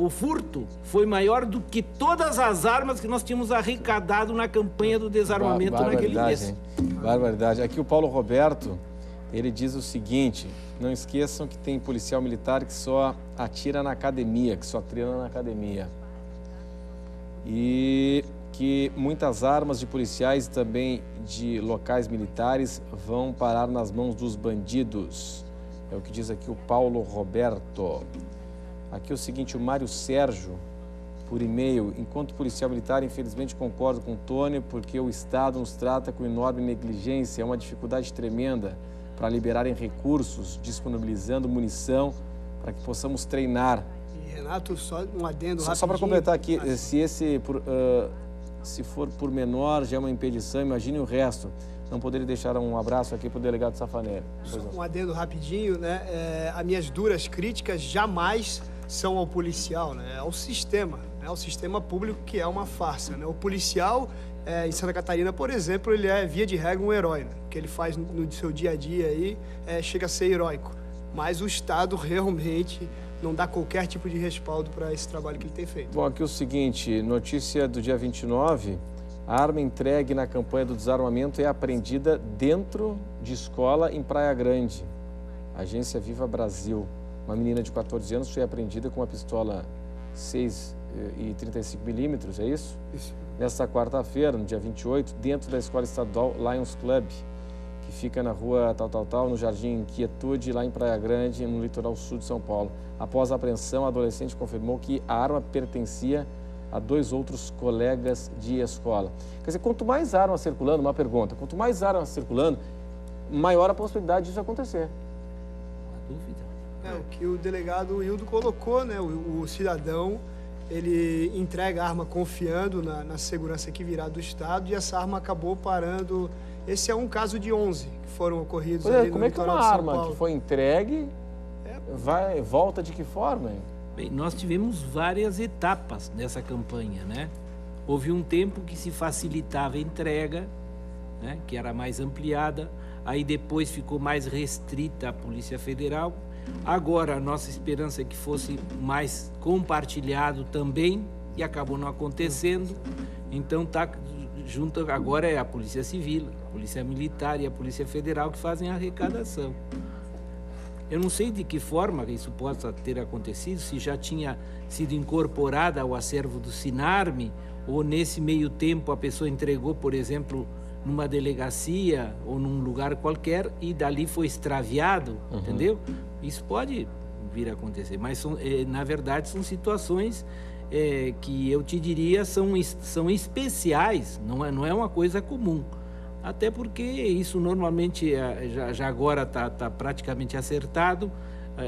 o furto foi maior do que todas as armas que nós tínhamos arrecadado na campanha do desarmamento naquele mês. Barbaridade. Aqui o Paulo Roberto, ele diz o seguinte: não esqueçam que tem policial militar que só atira na academia, que só treina na academia. E que muitas armas de policiais e também de locais militares vão parar nas mãos dos bandidos. É o que diz aqui o Paulo Roberto. Aqui é o seguinte, o Mário Sérgio, por e-mail: enquanto policial militar, infelizmente concordo com o Tony, porque o Estado nos trata com enorme negligência. É uma dificuldade tremenda para liberarem recursos, disponibilizando munição para que possamos treinar. E, Renato, só um adendo rapidinho. Só para completar aqui, se for por menor, já é uma impedição, imagine o resto. Não poderia deixar um abraço aqui para o delegado Safanelli. Um adendo rapidinho, né? As minhas duras críticas jamais são ao policial, né? Ao sistema, né? Ao sistema público, que é uma farsa, né? O policial, em Santa Catarina, por exemplo, ele é, via de regra, um herói, né? O que ele faz no seu dia a dia aí chega a ser heróico. Mas o Estado realmente não dá qualquer tipo de respaldo para esse trabalho que ele tem feito. Bom, aqui é o seguinte, notícia do dia 29, a arma entregue na campanha do desarmamento é apreendida dentro de escola em Praia Grande. Agência Viva Brasil. Uma menina de 14 anos foi apreendida com uma pistola 6,35mm, é isso? Isso. Nesta quarta-feira, no dia 28, dentro da Escola Estadual Lions Club, que fica na rua no Jardim Inquietude, lá em Praia Grande, no litoral sul de São Paulo. Após a apreensão, a adolescente confirmou que a arma pertencia a 2 outros colegas de escola. Quer dizer, quanto mais armas circulando, uma pergunta, quanto mais armas circulando, maior a possibilidade disso acontecer. Uma dúvida. O que o delegado Hildo colocou, né? O cidadão, ele entrega a arma confiando na segurança que virá do Estado, e essa arma acabou parando. Esse é um caso de 11 que foram ocorridos ali no como é que litoral uma de São arma Paulo. que foi entregue volta de que forma, hein? Bem, nós tivemos várias etapas dessa campanha, né? Houve um tempo que se facilitava a entrega, né? Que era mais ampliada, aí depois ficou mais restrita à Polícia Federal. Agora a nossa esperança é que fosse mais compartilhado também, e acabou não acontecendo. Então tá junto, agora é a Polícia Civil, a Polícia Militar e a Polícia Federal que fazem a arrecadação. Eu não sei de que forma isso possa ter acontecido, se já tinha sido incorporada ao acervo do Sinarme, ou nesse meio tempo a pessoa entregou, por exemplo, numa delegacia ou num lugar qualquer e dali foi extraviado, entendeu? Isso pode vir a acontecer, mas na verdade são situações que eu te diria são especiais, não é uma coisa comum. Até porque isso normalmente já agora está praticamente acertado.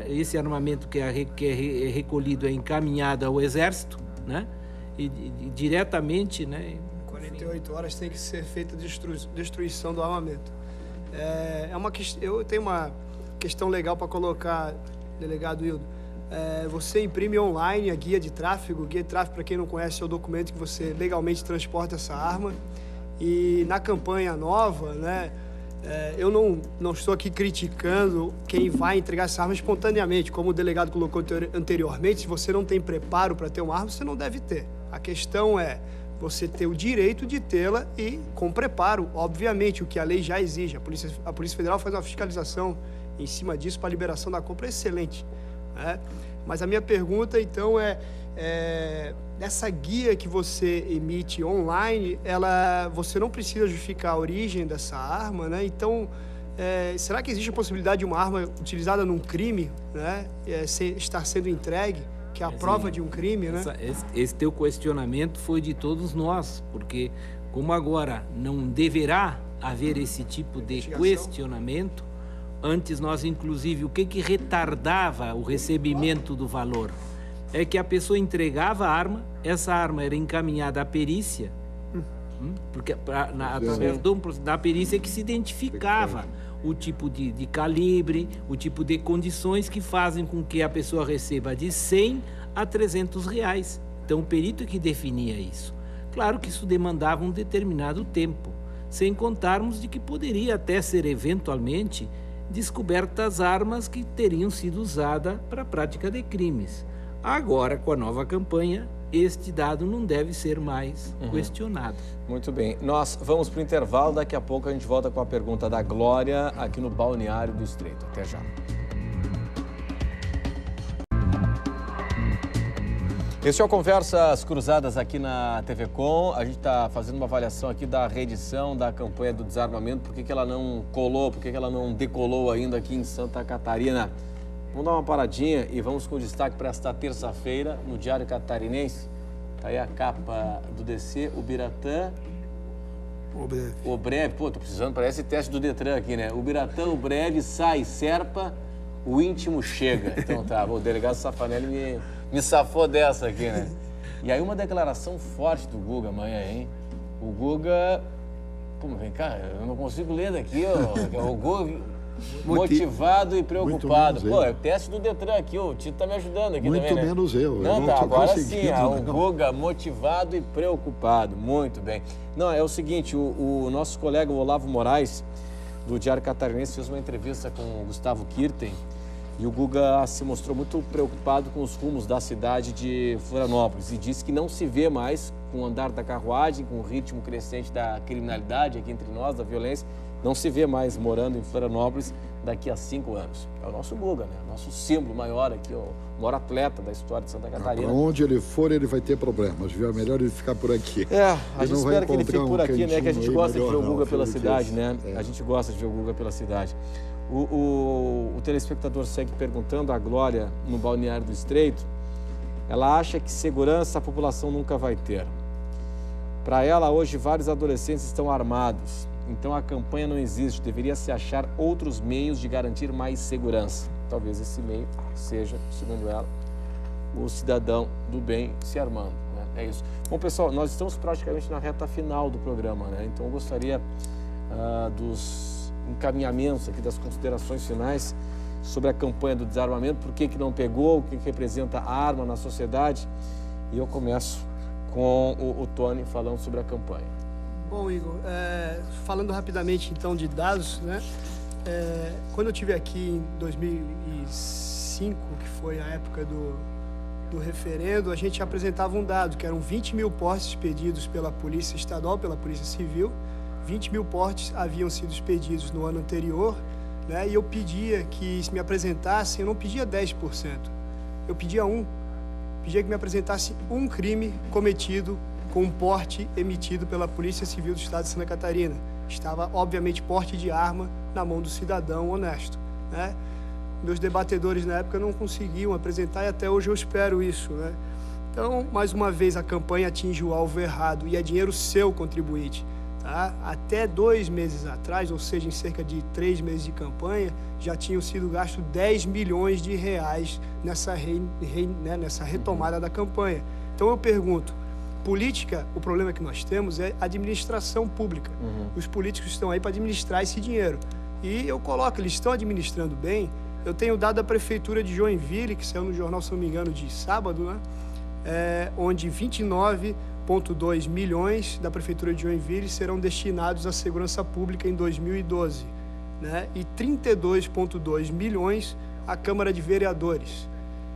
Esse armamento que é recolhido é encaminhado ao Exército, né? E diretamente, né? 48 horas tem que ser feita a destruição do armamento. Eu tenho uma questão legal para colocar, delegado Hildo. Você imprime online a guia de tráfego. Guia de tráfego, para quem não conhece, é o documento que você legalmente transporta essa arma. E na campanha nova, né, eu não estou aqui criticando quem vai entregar essa arma espontaneamente. Como o delegado colocou anteriormente, se você não tem preparo para ter uma arma, você não deve ter. A questão é você ter o direito de tê-la e com preparo, obviamente, o que a lei já exige. A Polícia Federal faz uma fiscalização em cima disso para a liberação da compra, é excelente, né? Mas a minha pergunta, então, essa guia que você emite online, você não precisa justificar a origem dessa arma, né? Então, será que existe a possibilidade de uma arma utilizada num crime, né, estar sendo entregue, que é a prova de um crime, né? Esse teu questionamento foi de todos nós, porque como agora não deverá haver esse tipo de questionamento, antes nós, inclusive, o que retardava o recebimento do valor? É que a pessoa entregava a arma, essa arma era encaminhada à perícia, porque através da perícia que se identificava o tipo de calibre, o tipo de condições que fazem com que a pessoa receba de 100 a 300 reais. Então, o perito que definia isso. Claro que isso demandava um determinado tempo, sem contarmos de que poderia até ser, eventualmente, descobertas armas que teriam sido usadas para a prática de crimes. Agora, com a nova campanha, este dado não deve ser mais questionado. Muito bem. Nós vamos para o intervalo. Daqui a pouco a gente volta com a pergunta da Glória aqui no Balneário do Estreito. Até já. Esse é o Conversas Cruzadas aqui na TV Com. A gente está fazendo uma avaliação aqui da reedição da campanha do desarmamento. Por que ela não colou, por que ela não decolou ainda aqui em Santa Catarina? Vamos dar uma paradinha e vamos com destaque para esta terça-feira no Diário Catarinense. Está aí a capa do DC, o Biratã. O breve. Pô, tô precisando, parece teste do Detran aqui, né? O Biratã, o breve, sai, serpa, o íntimo chega. Então tá, o delegado Safanelli me safou dessa aqui, né? E aí uma declaração forte do Guga amanhã, hein? O Guga... Pô, vem cá, eu não consigo ler daqui, ó. O Guga motivado e preocupado. Pô, é o teste do Detran aqui, o Tito tá me ajudando aqui muito também, né? Muito menos eu. Não, eu tá, não agora sim, o Guga motivado e preocupado. Muito bem. Não, é o seguinte, o nosso colega Olavo Moraes, do Diário Catarinense, fez uma entrevista com o Gustavo Kirten. E o Guga se mostrou muito preocupado com os rumos da cidade de Florianópolis e disse que não se vê mais com o andar da carruagem, com o ritmo crescente da criminalidade aqui entre nós, da violência, não se vê mais morando em Florianópolis daqui a 5 anos. É o nosso Guga, né? Nosso símbolo maior aqui, o maior atleta da história de Santa Catarina. Para onde ele for, ele vai ter problemas, viu? É melhor ele ficar por aqui. A gente espera que ele fique por aqui, né? Que a gente gosta de ver o Guga pela cidade, né? A gente gosta de ver o Guga pela cidade. O telespectador segue perguntando, a Glória, no Balneário do Estreito, ela acha que segurança a população nunca vai ter. Para ela, hoje, vários adolescentes estão armados, então a campanha não existe, deveria se achar outros meios de garantir mais segurança. Talvez esse meio seja, segundo ela, o cidadão do bem se armando, né? É isso. Bom, pessoal, nós estamos praticamente na reta final do programa, né? Então eu gostaria dos encaminhamentos aqui, das considerações finais sobre a campanha do desarmamento, por que não pegou, o que representa a arma na sociedade. E eu começo com o Tony falando sobre a campanha. Bom, Igor, falando rapidamente então de dados, né? Quando eu estive aqui em 2005, que foi a época do referendo, a gente apresentava um dado, que eram 20 mil portes pedidos pela Polícia Estadual, pela Polícia Civil. 20 mil portes haviam sido expedidos no ano anterior, né? E eu pedia que se me apresentassem, eu não pedia 10%, eu pedia pedia que me apresentasse um crime cometido com um porte emitido pela Polícia Civil do Estado de Santa Catarina. Estava, obviamente, porte de arma na mão do cidadão honesto, né? Meus debatedores na época não conseguiam apresentar e até hoje eu espero isso, né? Então, mais uma vez, a campanha atinge o alvo errado e é dinheiro seu, contribuinte. Tá? Até 2 meses atrás, ou seja, em cerca de 3 meses de campanha, já tinham sido gastos 10 milhões de reais nessa retomada da campanha. Então eu pergunto, política, o problema que nós temos é administração pública. Os políticos estão aí para administrar esse dinheiro. E eu coloco, eles estão administrando bem. Eu tenho dado da Prefeitura de Joinville, que saiu no jornal, se não me engano, de sábado, né? Onde 29,2 milhões da Prefeitura de Joinville serão destinados à segurança pública em 2012, né? E 32,2 milhões à Câmara de Vereadores.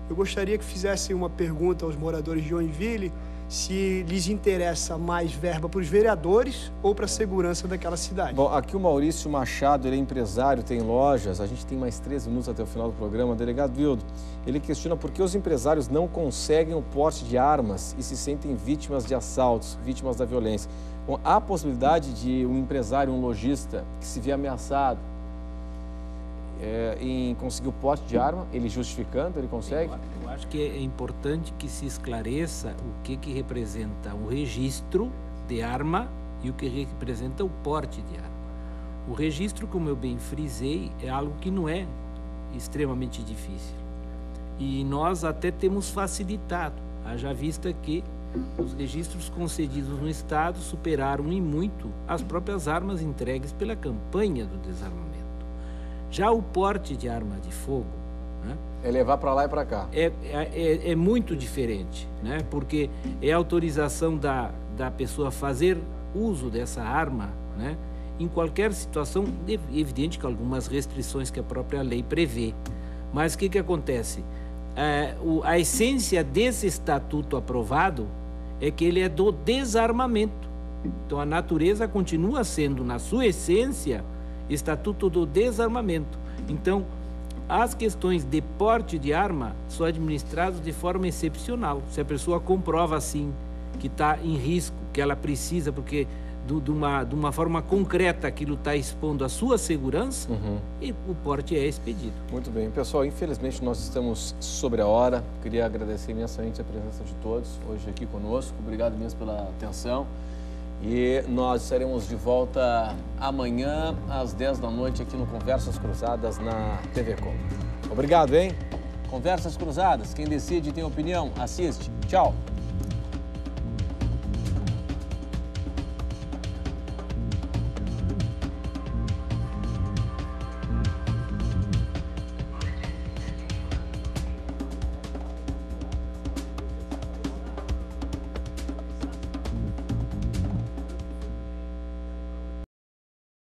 Eu gostaria que fizessem uma pergunta aos moradores de Joinville se lhes interessa mais verba para os vereadores ou para a segurança daquela cidade. Bom, aqui o Maurício Machado, ele é empresário, tem lojas, a gente tem mais 13 minutos até o final do programa. Delegado Vildo, ele questiona por que os empresários não conseguem o porte de armas e se sentem vítimas de assaltos, vítimas da violência. Bom, há a possibilidade de um empresário, um lojista, que se vê ameaçado em conseguir o porte de arma, ele justificando, ele consegue? Eu acho que é importante que se esclareça o que representa o registro de arma e o que representa o porte de arma. O registro, como eu bem frisei, é algo que não é extremamente difícil. E nós até temos facilitado, haja vista que os registros concedidos no Estado superaram em muito as próprias armas entregues pela campanha do desarmamento. Já o porte de arma de fogo, né, é levar para lá e para cá. É muito diferente, né, porque é autorização da pessoa fazer uso dessa arma, né, em qualquer situação, evidente que algumas restrições que a própria lei prevê. Mas o que acontece? A essência desse estatuto aprovado é que ele é do desarmamento. Então a natureza continua sendo, na sua essência, estatuto do desarmamento. Então, as questões de porte de arma são administradas de forma excepcional. Se a pessoa comprova, assim, que está em risco, que ela precisa, porque de uma forma concreta aquilo está expondo a sua segurança, e o porte é expedido. Muito bem. Pessoal, infelizmente nós estamos sobre a hora. Queria agradecer imensamente a presença de todos hoje aqui conosco. Obrigado mesmo pela atenção. E nós estaremos de volta amanhã às 10 da noite aqui no Conversas Cruzadas na TV Com. Obrigado, hein? Conversas Cruzadas, quem decide tem opinião, assiste. Tchau.